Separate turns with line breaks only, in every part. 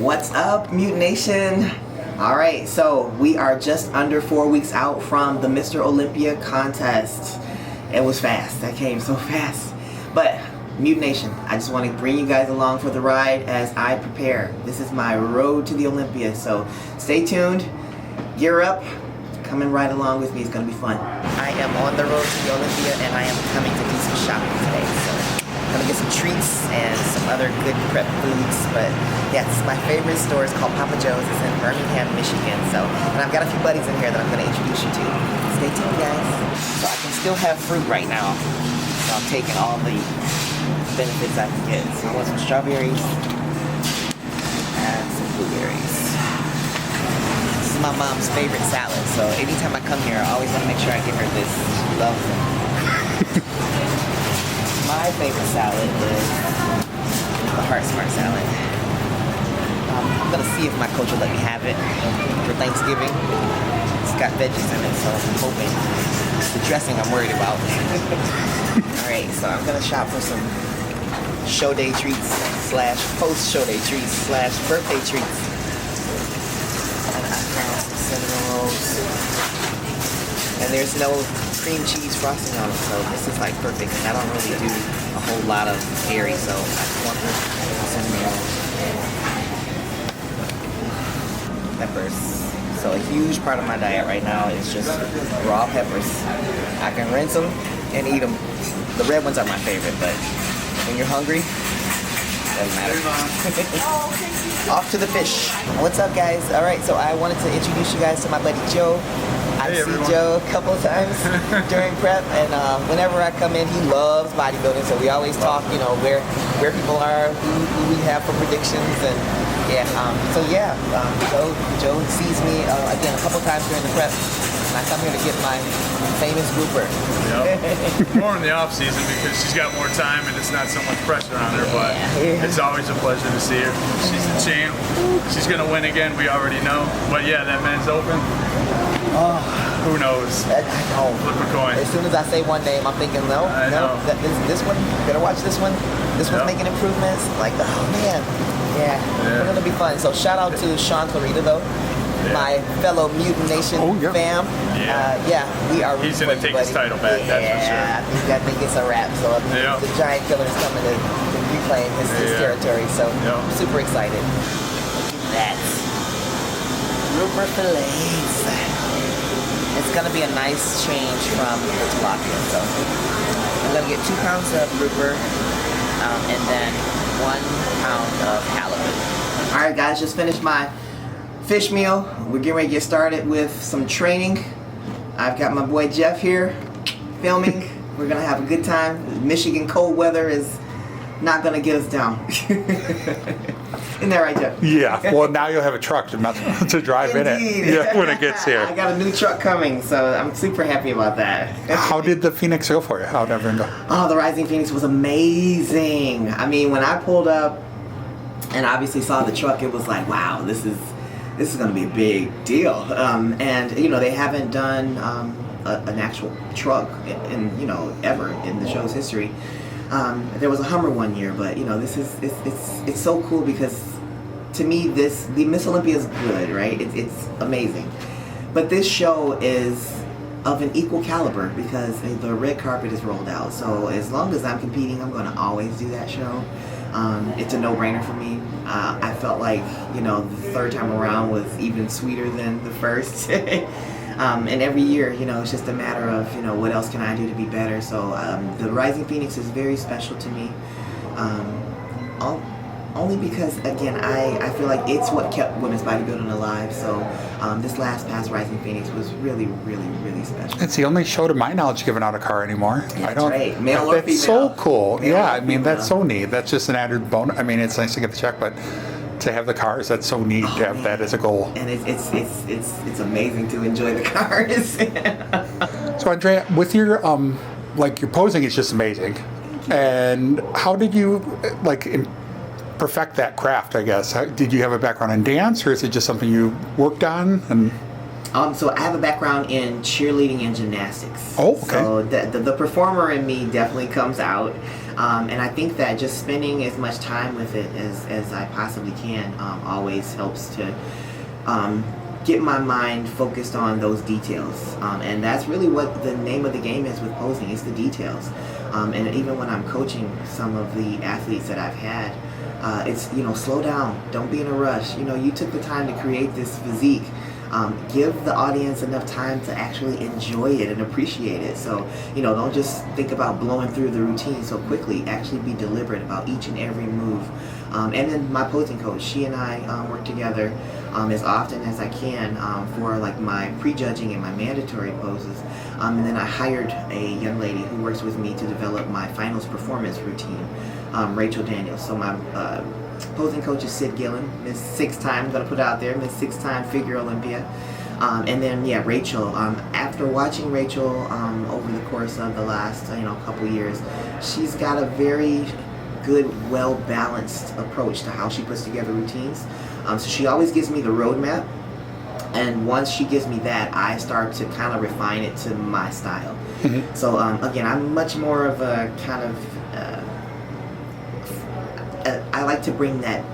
What's up, Mutant Nation? Alright, so we are just under 4 weeks out from the Mr. Olympia contest. It was fast. That came so fast. But, Mutant Nation, I just want to bring you guys along for the ride as I prepare. This is my road to the Olympia, so stay tuned, gear up, coming right along with me. It's going to be fun. I am on the road to the Olympia and I am coming to do some shopping today, so I'm gonna get some treats and some other good prep foods. But yes, my favorite store is called Papa Joe's. It's in Birmingham, Michigan. So, and I've got a few buddies in here that I'm gonna introduce you to. Stay tuned, guys. So I can still have fruit right now. So I'm taking all the benefits I can get. So I want some strawberries and some blueberries. This is my mom's favorite salad. So anytime I come here, I always want to make sure I give her this. She loves them. My favorite salad is the Heart Smart salad. I'm gonna see if my coach will let me have it for Thanksgiving. It's got veggies in it, so I'm hoping. It's the dressing I'm worried about. Alright, so I'm gonna shop for some show day treats slash post show day treats slash birthday treats. And I found some cinnamon rolls. And there's no cream cheese frosting on them, so this is like perfect. I don't really do a whole lot of dairy, so I just want the cinnamon rolls. Peppers. So a huge part of my diet right now is just raw peppers. I can rinse them and eat them. The red ones are my favorite, but when you're hungry, doesn't matter. Off to the fish. What's up, guys? All right, so I wanted to introduce you guys to my buddy Joe. I've seen Joe a couple of times during prep, and whenever I come in, he loves bodybuilding. So we always talk, you know, where people are, who we have for predictions, and yeah. Joe sees me again a couple of times during the prep, and I come here to get my famous grouper.
Yep. More in the off season because she's got more time and it's not so much pressure on her. But it's always a pleasure to see her. She's the champ. She's gonna win again. We already know. But yeah, that men's open.
Oh,
who knows?
I know.
Flip a coin.
As soon as I say one name, I'm thinking, no, this one, better watch this one. This one's making improvements. Like, oh man, yeah, it's gonna be fun. So shout out to Sean Clarita though, my fellow Mutant Nation fam. We are.
He's gonna take his title back. That's for sure.
I think it's a wrap. So the Giant Killer is coming to reclaim his territory. So I'm super excited. Look at that. Grouper fillets. It's gonna be a nice change from the tilapia. So I'm gonna get 2 pounds of grouper and then 1 pound of halibut. All right, guys, just finished my fish meal. We're getting ready to get started with some training. I've got my boy Jeff here filming. We're gonna have a good time. Michigan cold weather is not gonna get us down. Isn't that right, Jeff?
Yeah. Well, now you'll have a truck to drive in it. Yeah, when it gets here.
I got a new truck coming, so I'm super happy about that.
How did the Phoenix go for you? How did everything go?
Oh, the Rising Phoenix was amazing. I mean, when I pulled up and obviously saw the truck, it was like, wow, this is going to be a big deal. And you know, they haven't done an actual truck in ever in the show's history. There was a Hummer one year, but you know, this is it's so cool because to me the Miss Olympia is good, right? It's amazing, but this show is of an equal caliber because the red carpet is rolled out. So as long as I'm competing, I'm going to always do that show. It's a no-brainer for me. I felt like the third time around was even sweeter than the first. And every year, it's just a matter of, what else can I do to be better. So the Rising Phoenix is very special to me. Only because, again, I feel like it's what kept women's bodybuilding alive. So this last past Rising Phoenix was really, really, really special.
It's the only show, to my knowledge, giving out a car anymore.
That's right. Male or female.
That's so cool.
Male
I mean, that's so neat. That's just an added bonus. I mean, it's nice to get the check, but to have the cars, that's so neat to have that as a goal.
And it's amazing to enjoy the cars.
So Andrea, with your your posing is just amazing. And how did you perfect that craft, I guess? Did you have a background in dance, or is it just something you worked on? And
So I have a background in cheerleading and gymnastics.
Oh, okay.
So the performer in me definitely comes out. And I think that just spending as much time with it as I possibly can always helps to get my mind focused on those details. And that's really what the name of the game is with posing, it's the details. And even when I'm coaching some of the athletes that I've had, it's, slow down, don't be in a rush. You took the time to create this physique. Give the audience enough time to actually enjoy it and appreciate it. So, don't just think about blowing through the routine so quickly. Actually be deliberate about each and every move. And then my posing coach, she and I work together as often as I can for like my prejudging and my mandatory poses. And then I hired a young lady who works with me to develop my finals performance routine, Rachel Daniels. So my posing coach is Sid Gillen, Miss 6-time, I'm gonna put it out there, Miss 6-time figure Olympia. And then Rachel. After watching Rachel over the course of the last couple years, she's got a very good, well-balanced approach to how she puts together routines. So she always gives me the roadmap, and once she gives me that, I start to kind of refine it to my style. Mm-hmm. So again, I'm much more of a kind of I like to bring that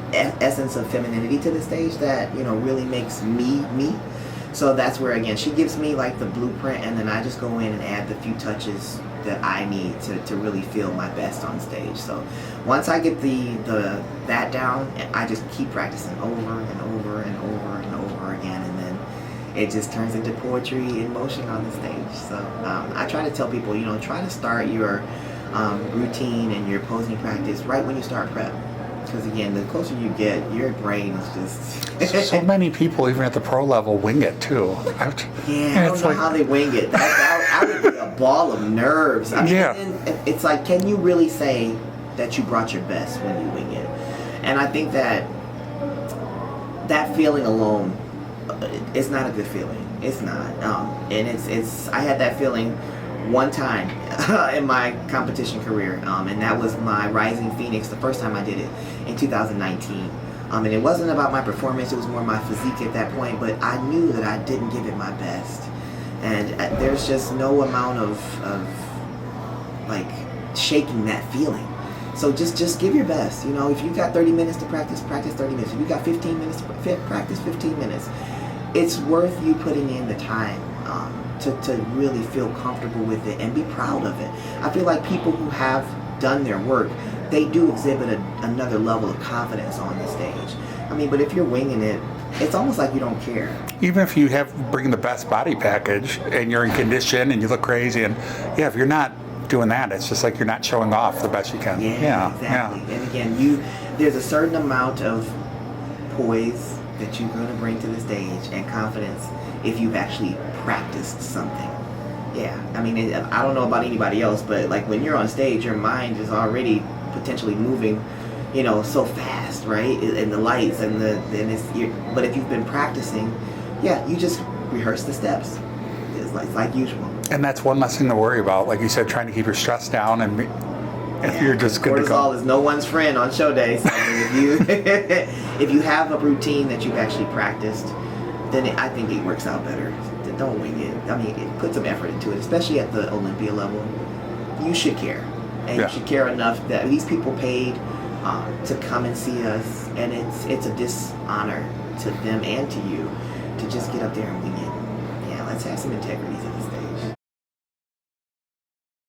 essence of femininity to the stage that really makes me me. So that's where, again, she gives me like the blueprint, and then I just go in and add the few touches that I need to really feel my best on stage. So once I get that down, I just keep practicing over and over and over and over again, and then it just turns into poetry in motion on the stage. So I try to tell people, try to start your routine and your posing practice right when you start prep. Because again, the closer you get, your brain is just...
So many people, even at the pro level, wing it too.
I don't know how they wing it. I would be a ball of nerves. I mean, it's like, can you really say that you brought your best when you wing it? And I think that feeling alone is not a good feeling. It's not. And it's. I had that feeling one time in my competition career, and that was my Rising Phoenix, the first time I did it in 2019. And it wasn't about my performance, it was more my physique at that point, but I knew that I didn't give it my best. And there's just no amount of like shaking that feeling. So just give your best. If you got 30 minutes to practice 30 minutes. If you got 15 minutes to practice 15 minutes. It's worth you putting in the time to really feel comfortable with it and be proud of it. I feel like people who have done their work, they do exhibit another level of confidence on the stage. I mean, but if you're winging it, it's almost like you don't care.
Even if you bring the best body package and you're in condition and you look crazy, and if you're not doing that, it's just like you're not showing off the best you can.
Yeah, exactly. Yeah. And again, there's a certain amount of poise that you're going to bring to the stage and confidence if you've actually practiced something. Yeah, I mean, I don't know about anybody else, but like when you're on stage, your mind is already potentially moving, so fast, right? And the lights and but if you've been practicing, you just rehearse the steps. It's like usual.
And that's one less thing to worry about. Like you said, trying to keep your stress down, and if you're just good to go.
Cortisol is no one's friend on show days. So if you have a routine that you've actually practiced, then I think it works out better. Don't wing it. I mean, put some effort into it, especially at the Olympia level. You should care, and you should care enough that these people paid to come and see us, and it's a dishonor to them and to you to just get up there and wing it. Yeah, let's have some integrity.